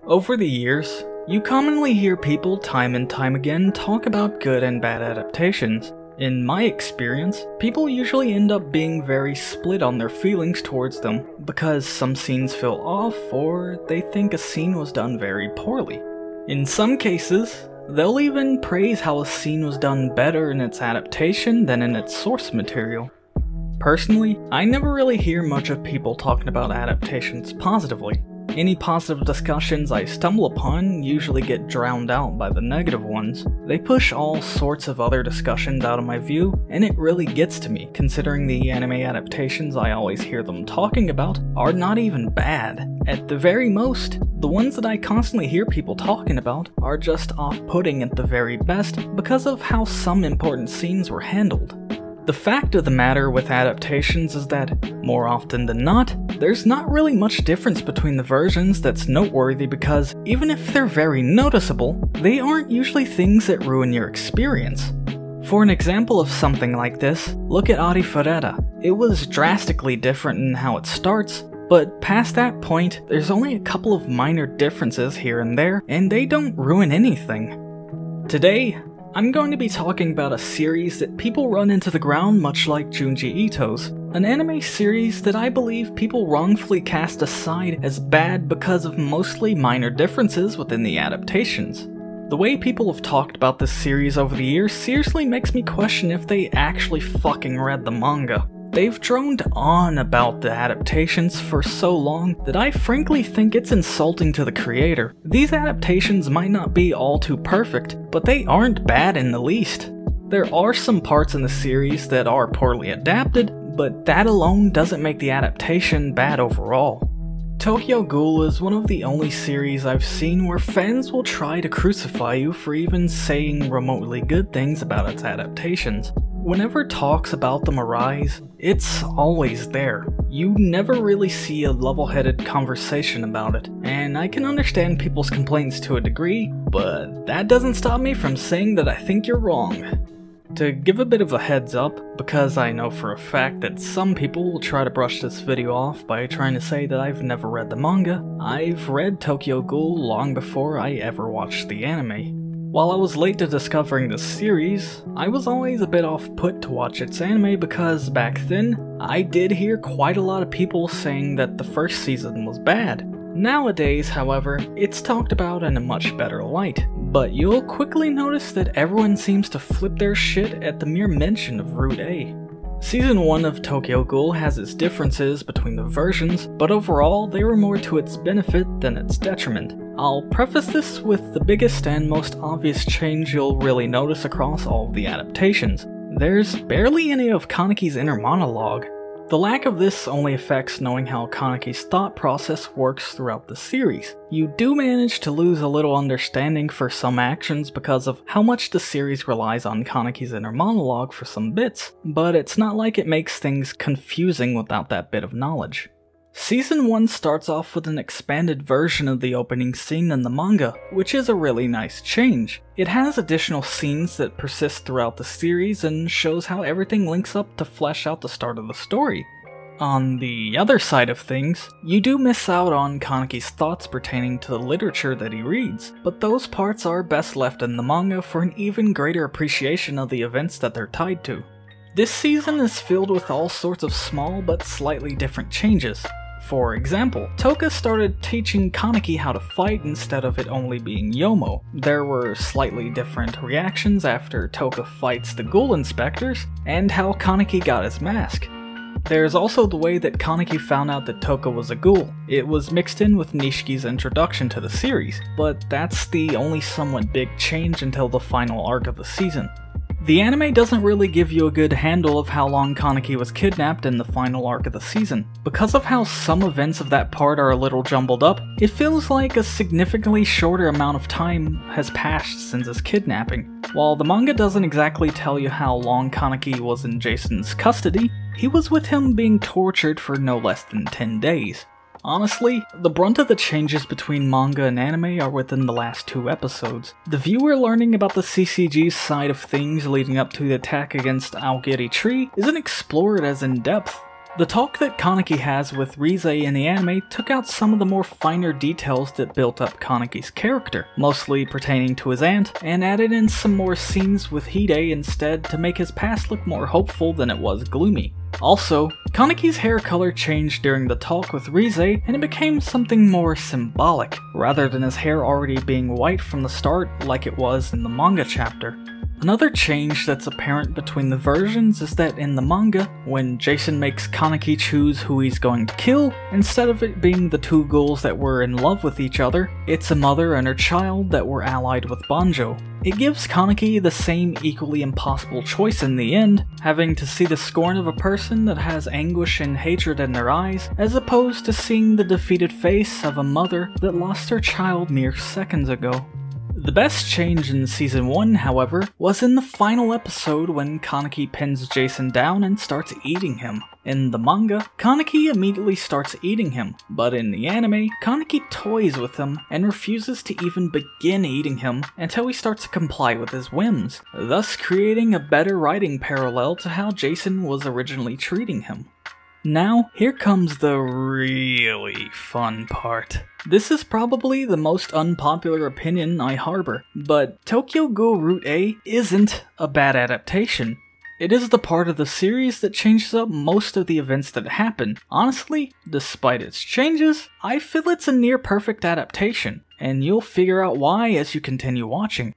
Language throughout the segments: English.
Over the years, you commonly hear people time and time again talk about good and bad adaptations. In my experience, people usually end up being very split on their feelings towards them because some scenes feel off or they think a scene was done very poorly. In some cases, they'll even praise how a scene was done better in its adaptation than in its source material. Personally, I never really hear much of people talking about adaptations positively. Any positive discussions I stumble upon usually get drowned out by the negative ones. They push all sorts of other discussions out of my view, and it really gets to me, considering the anime adaptations I always hear them talking about are not even bad. At the very most, the ones that I constantly hear people talking about are just off-putting at the very best because of how some important scenes were handled. The fact of the matter with adaptations is that, more often than not, there's not really much difference between the versions that's noteworthy because, even if they're very noticeable, they aren't usually things that ruin your experience. For an example of something like this, look at Arifureta. It was drastically different in how it starts, but past that point, there's only a couple of minor differences here and there, and they don't ruin anything. Today, I'm going to be talking about a series that people run into the ground much like Junji Ito's, an anime series that I believe people wrongfully cast aside as bad because of mostly minor differences within the adaptations. The way people have talked about this series over the years seriously makes me question if they actually fucking read the manga. They've droned on about the adaptations for so long that I frankly think it's insulting to the creator. These adaptations might not be all too perfect, but they aren't bad in the least. There are some parts in the series that are poorly adapted, but that alone doesn't make the adaptation bad overall. Tokyo Ghoul is one of the only series I've seen where fans will try to crucify you for even saying remotely good things about its adaptations. Whenever talks about them arise, it's always there. You never really see a level-headed conversation about it, and I can understand people's complaints to a degree, but that doesn't stop me from saying that I think you're wrong. To give a bit of a heads up, because I know for a fact that some people will try to brush this video off by trying to say that I've never read the manga, I've read Tokyo Ghoul long before I ever watched the anime. While I was late to discovering this series, I was always a bit off-put to watch its anime because back then, I did hear quite a lot of people saying that the first season was bad. Nowadays, however, it's talked about in a much better light, but you'll quickly notice that everyone seems to flip their shit at the mere mention of Route A. Season 1 of Tokyo Ghoul has its differences between the versions, but overall they were more to its benefit than its detriment. I'll preface this with the biggest and most obvious change you'll really notice across all of the adaptations. There's barely any of Kaneki's inner monologue. The lack of this only affects knowing how Kaneki's thought process works throughout the series. You do manage to lose a little understanding for some actions because of how much the series relies on Kaneki's inner monologue for some bits, but it's not like it makes things confusing without that bit of knowledge. Season 1 starts off with an expanded version of the opening scene in the manga, which is a really nice change. It has additional scenes that persist throughout the series and shows how everything links up to flesh out the start of the story. On the other side of things, you do miss out on Kaneki's thoughts pertaining to the literature that he reads, but those parts are best left in the manga for an even greater appreciation of the events that they're tied to. This season is filled with all sorts of small but slightly different changes. For example, Toka started teaching Kaneki how to fight instead of it only being Yomo. There were slightly different reactions after Toka fights the ghoul inspectors, and how Kaneki got his mask. There's also the way that Kaneki found out that Toka was a ghoul. It was mixed in with Nishiki's introduction to the series, but that's the only somewhat big change until the final arc of the season. The anime doesn't really give you a good handle of how long Kaneki was kidnapped in the final arc of the season. Because of how some events of that part are a little jumbled up, it feels like a significantly shorter amount of time has passed since his kidnapping. While the manga doesn't exactly tell you how long Kaneki was in Jason's custody, he was with him being tortured for no less than 10 days. Honestly, the brunt of the changes between manga and anime are within the last 2 episodes. The viewer learning about the CCG's side of things leading up to the attack against Aogiri Tree isn't explored as in depth. The talk that Kaneki has with Rize in the anime took out some of the more finer details that built up Kaneki's character, mostly pertaining to his aunt, and added in some more scenes with Hide instead to make his past look more hopeful than it was gloomy. Also, Kaneki's hair color changed during the talk with Rize, and it became something more symbolic, rather than his hair already being white from the start like it was in the manga chapter. Another change that's apparent between the versions is that in the manga, when Jason makes Kaneki choose who he's going to kill, instead of it being the two ghouls that were in love with each other, it's a mother and her child that were allied with Banjo. It gives Kaneki the same equally impossible choice in the end, having to see the scorn of a person that has anguish and hatred in their eyes, as opposed to seeing the defeated face of a mother that lost her child mere seconds ago. The best change in Season 1, however, was in the final episode when Kaneki pins Jason down and starts eating him. In the manga, Kaneki immediately starts eating him, but in the anime, Kaneki toys with him and refuses to even begin eating him until he starts to comply with his whims, thus creating a better writing parallel to how Jason was originally treating him. Now, here comes the really fun part. This is probably the most unpopular opinion I harbor, but Tokyo Ghoul Route A isn't a bad adaptation. It is the part of the series that changes up most of the events that happen. Honestly, despite its changes, I feel it's a near perfect adaptation, and you'll figure out why as you continue watching.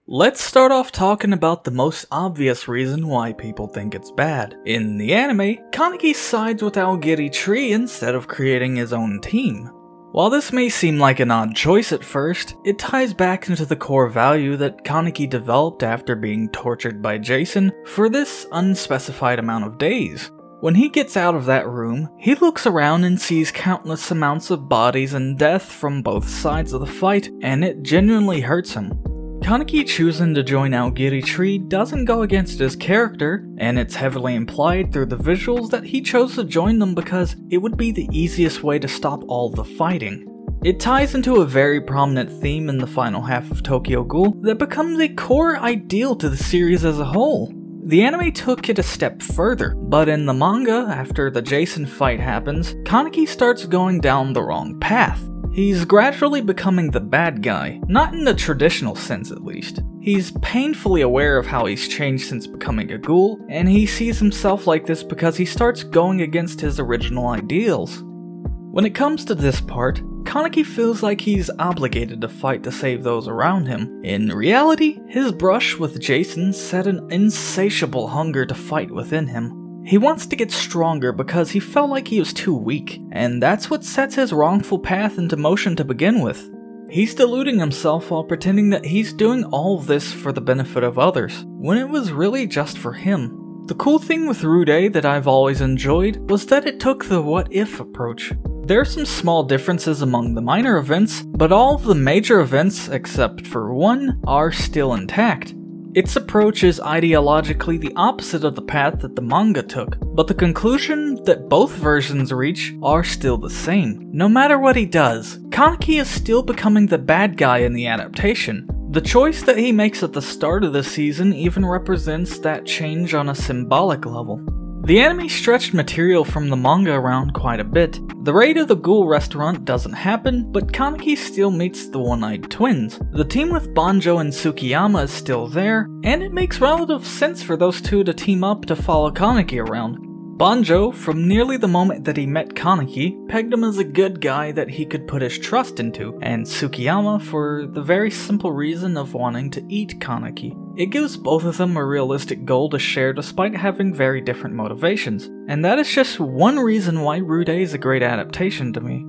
Let's start off talking about the most obvious reason why people think it's bad. In the anime, Kaneki sides with Aogiri Tree instead of creating his own team. While this may seem like an odd choice at first, it ties back into the core value that Kaneki developed after being tortured by Jason for this unspecified amount of days. When he gets out of that room, he looks around and sees countless amounts of bodies and death from both sides of the fight, and it genuinely hurts him. Kaneki choosing to join Aogiri Tree doesn't go against his character, and it's heavily implied through the visuals that he chose to join them because it would be the easiest way to stop all the fighting. It ties into a very prominent theme in the final half of Tokyo Ghoul that becomes a core ideal to the series as a whole. The anime took it a step further, but in the manga, after the Jason fight happens, Kaneki starts going down the wrong path. He's gradually becoming the bad guy, not in the traditional sense at least. He's painfully aware of how he's changed since becoming a ghoul, and he sees himself like this because he starts going against his original ideals. When it comes to this part, Kaneki feels like he's obligated to fight to save those around him. In reality, his brush with Jason set an insatiable hunger to fight within him. He wants to get stronger because he felt like he was too weak, and that's what sets his wrongful path into motion to begin with. He's deluding himself while pretending that he's doing all of this for the benefit of others, when it was really just for him. The cool thing with Route A that I've always enjoyed was that it took the what-if approach. There are some small differences among the minor events, but all of the major events, except for one, are still intact. Its approach is ideologically the opposite of the path that the manga took, but the conclusion that both versions reach are still the same. No matter what he does, Kaneki is still becoming the bad guy in the adaptation. The choice that he makes at the start of the season even represents that change on a symbolic level. The anime stretched material from the manga around quite a bit. The raid of the ghoul restaurant doesn't happen, but Kaneki still meets the one-eyed twins. The team with Banjo and Tsukiyama is still there, and it makes relative sense for those two to team up to follow Kaneki around. Banjo, from nearly the moment that he met Kaneki, pegged him as a good guy that he could put his trust into, and Tsukiyama for the very simple reason of wanting to eat Kaneki. It gives both of them a realistic goal to share despite having very different motivations, and that is just one reason why Route A is a great adaptation to me.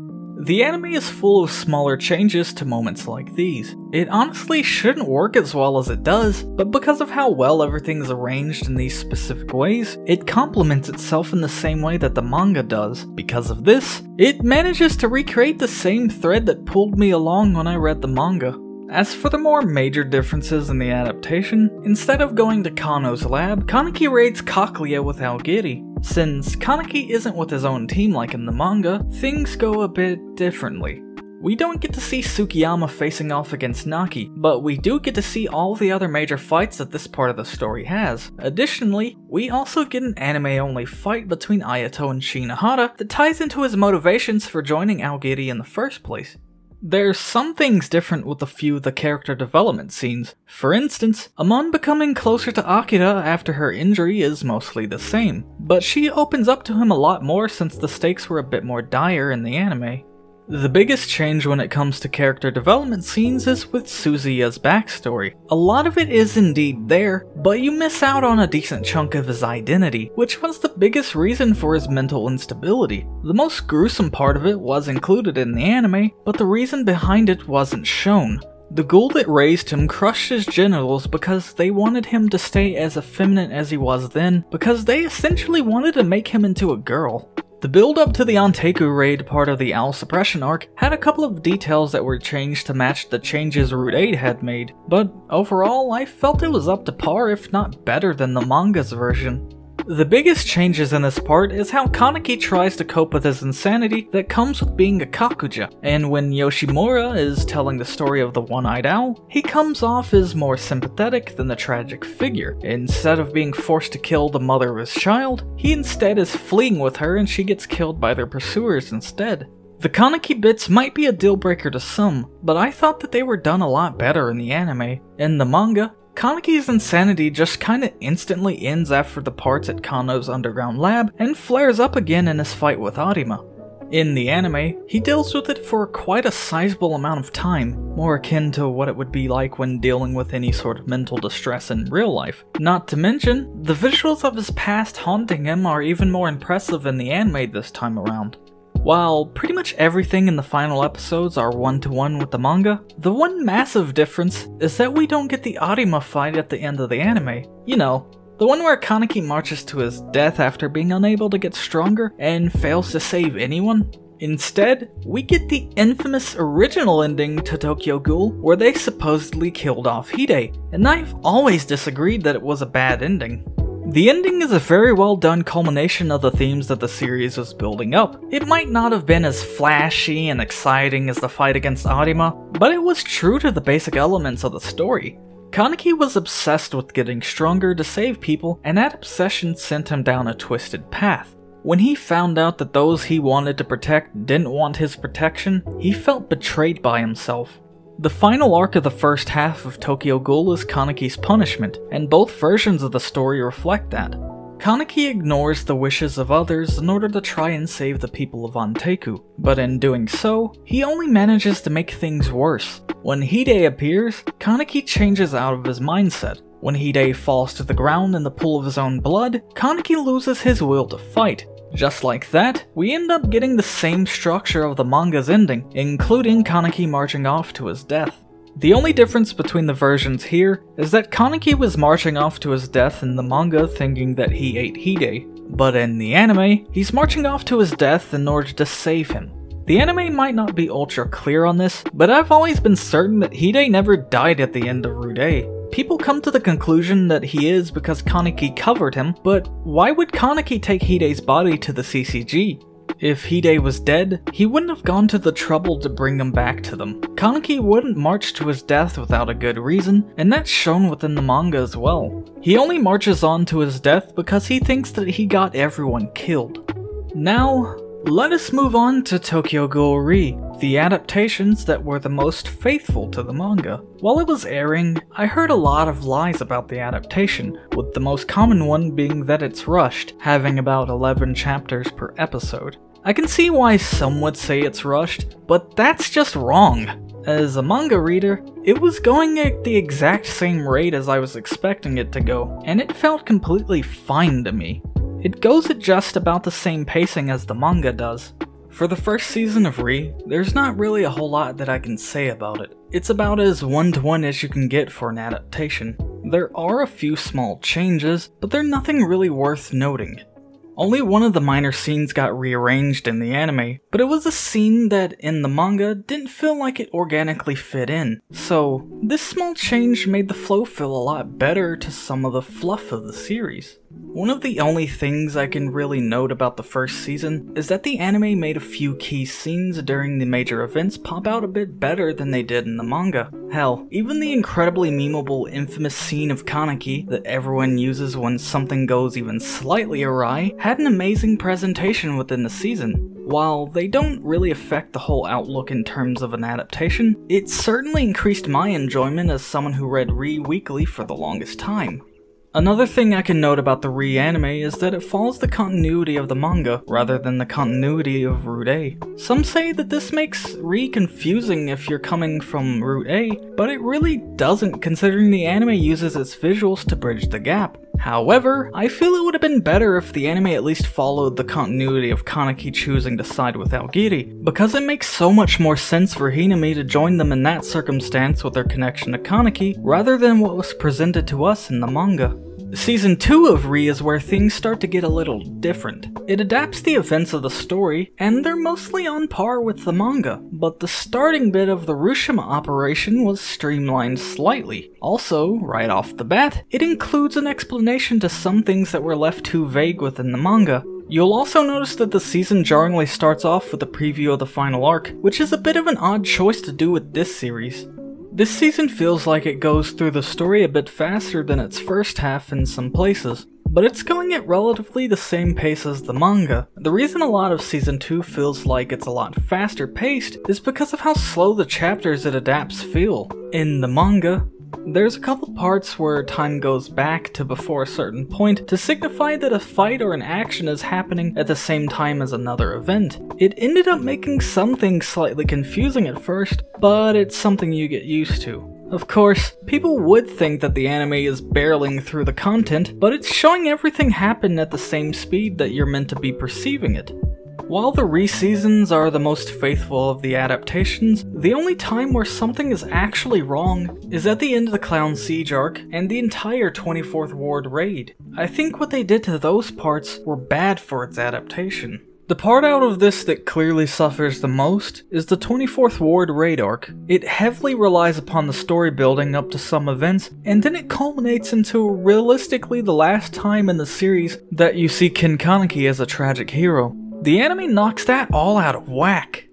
The anime is full of smaller changes to moments like these. It honestly shouldn't work as well as it does, but because of how well everything's arranged in these specific ways, it complements itself in the same way that the manga does. Because of this, it manages to recreate the same thread that pulled me along when I read the manga. As for the more major differences in the adaptation, instead of going to Kano's lab, Kaneki raids Cochlea with Aogiri. Since Kaneki isn't with his own team like in the manga, things go a bit differently. We don't get to see Tsukiyama facing off against Naki, but we do get to see all the other major fights that this part of the story has. Additionally, we also get an anime-only fight between Ayato and Shinohara that ties into his motivations for joining Aogiri in the first place. There's some things different with a few of the character development scenes. For instance, Amon becoming closer to Akira after her injury is mostly the same, but she opens up to him a lot more since the stakes were a bit more dire in the anime. The biggest change when it comes to character development scenes is with Suzuya's backstory. A lot of it is indeed there, but you miss out on a decent chunk of his identity, which was the biggest reason for his mental instability. The most gruesome part of it was included in the anime, but the reason behind it wasn't shown. The ghoul that raised him crushed his genitals because they wanted him to stay as effeminate as he was then, because they essentially wanted to make him into a girl. The build up to the Anteku raid part of the Owl Suppression arc had a couple of details that were changed to match the changes Route 8 had made, but overall I felt it was up to par if not better than the manga's version. The biggest changes in this part is how Kaneki tries to cope with his insanity that comes with being a Kakuja, and when Yoshimura is telling the story of the one-eyed owl, he comes off as more sympathetic than the tragic figure. Instead of being forced to kill the mother of his child, he instead is fleeing with her and she gets killed by their pursuers instead. The Kaneki bits might be a deal breaker to some, but I thought that they were done a lot better in the anime. In the manga, Kaneki's insanity just kinda instantly ends after the parts at Kano's underground lab and flares up again in his fight with Arima. In the anime, he deals with it for quite a sizable amount of time, more akin to what it would be like when dealing with any sort of mental distress in real life. Not to mention, the visuals of his past haunting him are even more impressive in the anime this time around. While pretty much everything in the final episodes are one-to-one with the manga, the one massive difference is that we don't get the Arima fight at the end of the anime. You know, the one where Kaneki marches to his death after being unable to get stronger and fails to save anyone. Instead, we get the infamous original ending to Tokyo Ghoul where they supposedly killed off Hide, and I've always disagreed that it was a bad ending. The ending is a very well done culmination of the themes that the series was building up. It might not have been as flashy and exciting as the fight against Arima, but it was true to the basic elements of the story. Kaneki was obsessed with getting stronger to save people, and that obsession sent him down a twisted path. When he found out that those he wanted to protect didn't want his protection, he felt betrayed by himself. The final arc of the first half of Tokyo Ghoul is Kaneki's punishment, and both versions of the story reflect that. Kaneki ignores the wishes of others in order to try and save the people of Anteku, but in doing so, he only manages to make things worse. When Hide appears, Kaneki changes out of his mindset. When Hide falls to the ground in the pool of his own blood, Kaneki loses his will to fight. Just like that, we end up getting the same structure of the manga's ending, including Kaneki marching off to his death. The only difference between the versions here is that Kaneki was marching off to his death in the manga thinking that he ate Hide, but in the anime, he's marching off to his death in order to save him. The anime might not be ultra clear on this, but I've always been certain that Hide never died at the end of Route 8. People come to the conclusion that he is because Kaneki covered him, but why would Kaneki take Hide's body to the CCG? If Hide was dead, he wouldn't have gone to the trouble to bring him back to them. Kaneki wouldn't march to his death without a good reason, and that's shown within the manga as well. He only marches on to his death because he thinks that he got everyone killed. Now, let us move on to Tokyo Ghoul Re, the adaptations that were the most faithful to the manga. While it was airing, I heard a lot of lies about the adaptation, with the most common one being that it's rushed, having about 11 chapters per episode. I can see why some would say it's rushed, but that's just wrong. As a manga reader, it was going at the exact same rate as I was expecting it to go, and it felt completely fine to me. It goes at just about the same pacing as the manga does. For the first season of Re, there's not really a whole lot that I can say about it. It's about as one-to-one as you can get for an adaptation. There are a few small changes, but they're nothing really worth noting. Only one of the minor scenes got rearranged in the anime, but it was a scene that in the manga didn't feel like it organically fit in. So this small change made the flow feel a lot better to some of the fluff of the series. One of the only things I can really note about the first season is that the anime made a few key scenes during the major events pop out a bit better than they did in the manga. Hell, even the incredibly memeable infamous scene of Kaneki that everyone uses when something goes even slightly awry had an amazing presentation within the season. While they don't really affect the whole outlook in terms of an adaptation, it certainly increased my enjoyment as someone who read Re weekly for the longest time. Another thing I can note about the Re anime is that it follows the continuity of the manga rather than the continuity of Route A. Some say that this makes Re confusing if you're coming from Route A, but it really doesn't considering the anime uses its visuals to bridge the gap. However, I feel it would have been better if the anime at least followed the continuity of Kaneki choosing to side with Aogiri, because it makes so much more sense for Hinami to join them in that circumstance with their connection to Kaneki, rather than what was presented to us in the manga. Season 2 of Re is where things start to get a little different. It adapts the events of the story, and they're mostly on par with the manga, but the starting bit of the Rushima operation was streamlined slightly. Also, right off the bat, it includes an explanation to some things that were left too vague within the manga. You'll also notice that the season jarringly starts off with a preview of the final arc, which is a bit of an odd choice to do with this series. This season feels like it goes through the story a bit faster than its first half in some places, but it's going at relatively the same pace as the manga. The reason a lot of season 2 feels like it's a lot faster paced is because of how slow the chapters it adapts feel. In the manga, there's a couple parts where time goes back to before a certain point to signify that a fight or an action is happening at the same time as another event. It ended up making some things slightly confusing at first, but it's something you get used to. Of course, people would think that the anime is barreling through the content, but it's showing everything happen at the same speed that you're meant to be perceiving it. While the re-seasons are the most faithful of the adaptations, the only time where something is actually wrong is at the end of the Clown Siege arc and the entire 24th Ward raid. I think what they did to those parts were bad for its adaptation. The part out of this that clearly suffers the most is the 24th Ward raid arc. It heavily relies upon the story building up to some events, and then it culminates into realistically the last time in the series that you see Ken Kaneki as a tragic hero. The anime knocks that all out of whack.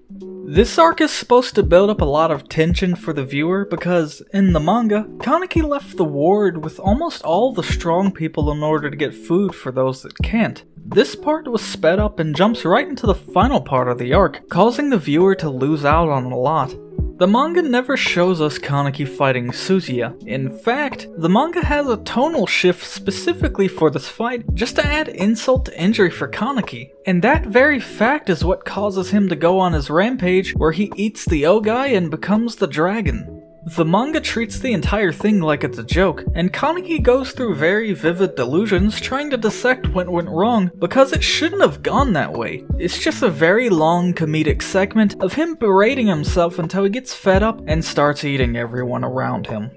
This arc is supposed to build up a lot of tension for the viewer because, in the manga, Kaneki left the ward with almost all the strong people in order to get food for those that can't. This part was sped up and jumps right into the final part of the arc, causing the viewer to lose out on a lot. The manga never shows us Kaneki fighting Suzuya. In fact, the manga has a tonal shift specifically for this fight just to add insult to injury for Kaneki. And that very fact is what causes him to go on his rampage where he eats the Ogai and becomes the dragon. The manga treats the entire thing like it's a joke, and Kaneki goes through very vivid delusions trying to dissect what went wrong because it shouldn't have gone that way. It's just a very long comedic segment of him berating himself until he gets fed up and starts eating everyone around him.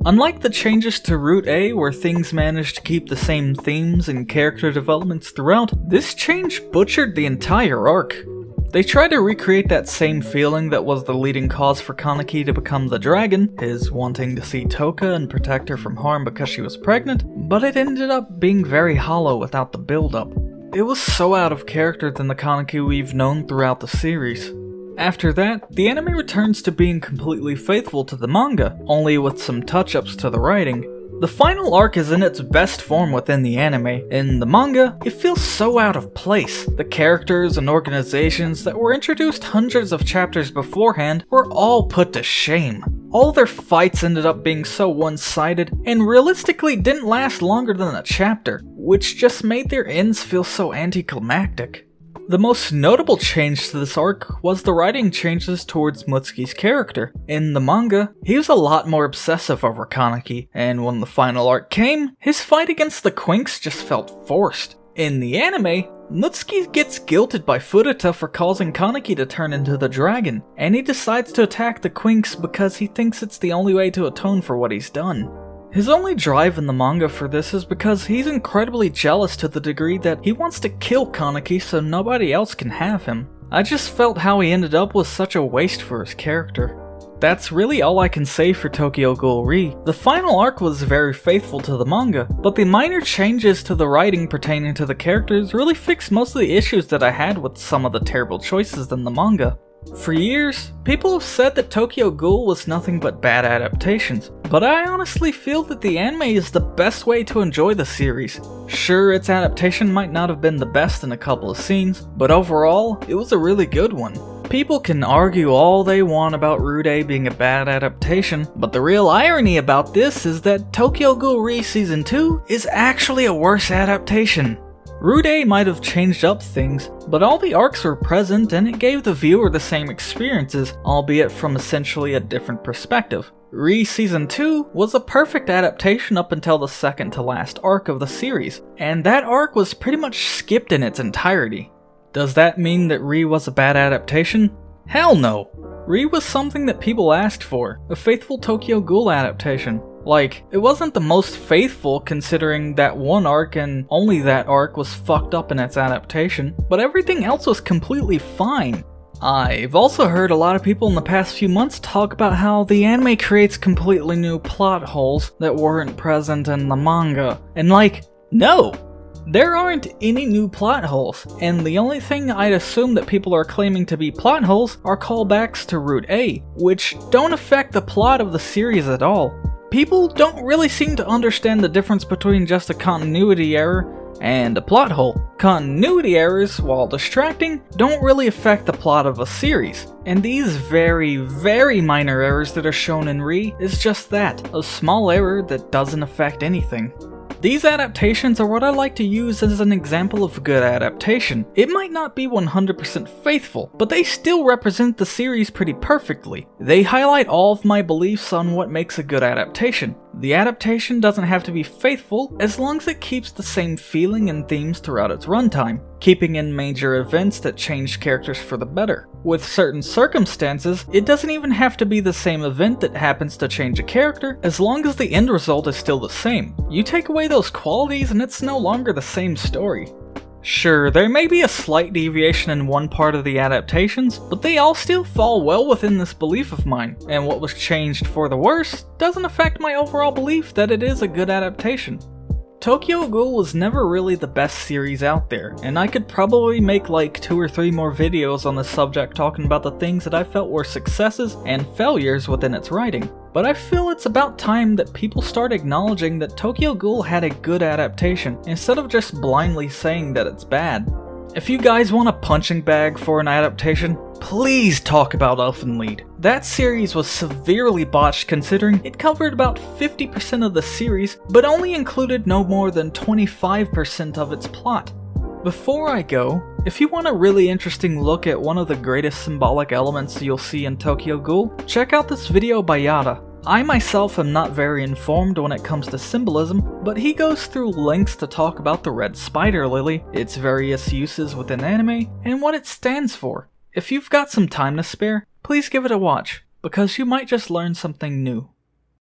Unlike the changes to Route A where things managed to keep the same themes and character developments throughout, this change butchered the entire arc. They tried to recreate that same feeling that was the leading cause for Kaneki to become the dragon, his wanting to see Toka and protect her from harm because she was pregnant, but it ended up being very hollow without the build-up. It was so out of character than the Kaneki we've known throughout the series. After that, the anime returns to being completely faithful to the manga, only with some touch-ups to the writing. The final arc is in its best form within the anime. In the manga, it feels so out of place. The characters and organizations that were introduced hundreds of chapters beforehand were all put to shame. All their fights ended up being so one-sided, and realistically didn't last longer than a chapter, which just made their ends feel so anticlimactic. The most notable change to this arc was the writing changes towards Mutsuki's character. In the manga, he was a lot more obsessive over Kaneki, and when the final arc came, his fight against the Quinks just felt forced. In the anime, Mutsuki gets guilted by Furuta for causing Kaneki to turn into the dragon, and he decides to attack the Quinks because he thinks it's the only way to atone for what he's done. His only drive in the manga for this is because he's incredibly jealous to the degree that he wants to kill Kaneki so nobody else can have him. I just felt how he ended up was such a waste for his character. That's really all I can say for Tokyo Ghoul Re. The final arc was very faithful to the manga, but the minor changes to the writing pertaining to the characters really fixed most of the issues that I had with some of the terrible choices in the manga. For years, people have said that Tokyo Ghoul was nothing but bad adaptations, but I honestly feel that the anime is the best way to enjoy the series. Sure, its adaptation might not have been the best in a couple of scenes, but overall, it was a really good one. People can argue all they want about Rude being a bad adaptation, but the real irony about this is that Tokyo Ghoul Re Season 2 is actually a worse adaptation. Rude might have changed up things, but all the arcs were present and it gave the viewer the same experiences, albeit from essentially a different perspective. Re Season 2 was a perfect adaptation up until the second to last arc of the series, and that arc was pretty much skipped in its entirety. Does that mean that Re was a bad adaptation? Hell no! Re was something that people asked for, a faithful Tokyo Ghoul adaptation. Like, it wasn't the most faithful considering that one arc and only that arc was fucked up in its adaptation, but everything else was completely fine. I've also heard a lot of people in the past few months talk about how the anime creates completely new plot holes that weren't present in the manga, and like, no! There aren't any new plot holes, and the only thing I'd assume that people are claiming to be plot holes are callbacks to Route A, which don't affect the plot of the series at all. People don't really seem to understand the difference between just a continuity error and a plot hole. Continuity errors, while distracting, don't really affect the plot of a series, and these very, very minor errors that are shown in Re is just that, a small error that doesn't affect anything. These adaptations are what I like to use as an example of good adaptation. It might not be 100% faithful, but they still represent the series pretty perfectly. They highlight all of my beliefs on what makes a good adaptation. The adaptation doesn't have to be faithful as long as it keeps the same feeling and themes throughout its runtime, keeping in major events that change characters for the better. With certain circumstances, it doesn't even have to be the same event that happens to change a character, as long as the end result is still the same. You take away those qualities and it's no longer the same story. Sure, there may be a slight deviation in one part of the adaptations, but they all still fall well within this belief of mine, and what was changed for the worse doesn't affect my overall belief that it is a good adaptation. Tokyo Ghoul was never really the best series out there, and I could probably make like 2 or 3 more videos on this subject talking about the things that I felt were successes and failures within its writing. But I feel it's about time that people start acknowledging that Tokyo Ghoul had a good adaptation, instead of just blindly saying that it's bad. If you guys want a punching bag for an adaptation, please talk about Elfen Lied. That series was severely botched considering it covered about 50% of the series, but only included no more than 25% of its plot. Before I go, if you want a really interesting look at one of the greatest symbolic elements you'll see in Tokyo Ghoul, check out this video by Yada. I myself am not very informed when it comes to symbolism, but he goes through lengths to talk about the red spider lily, its various uses within anime, and what it stands for. If you've got some time to spare, please give it a watch, because you might just learn something new.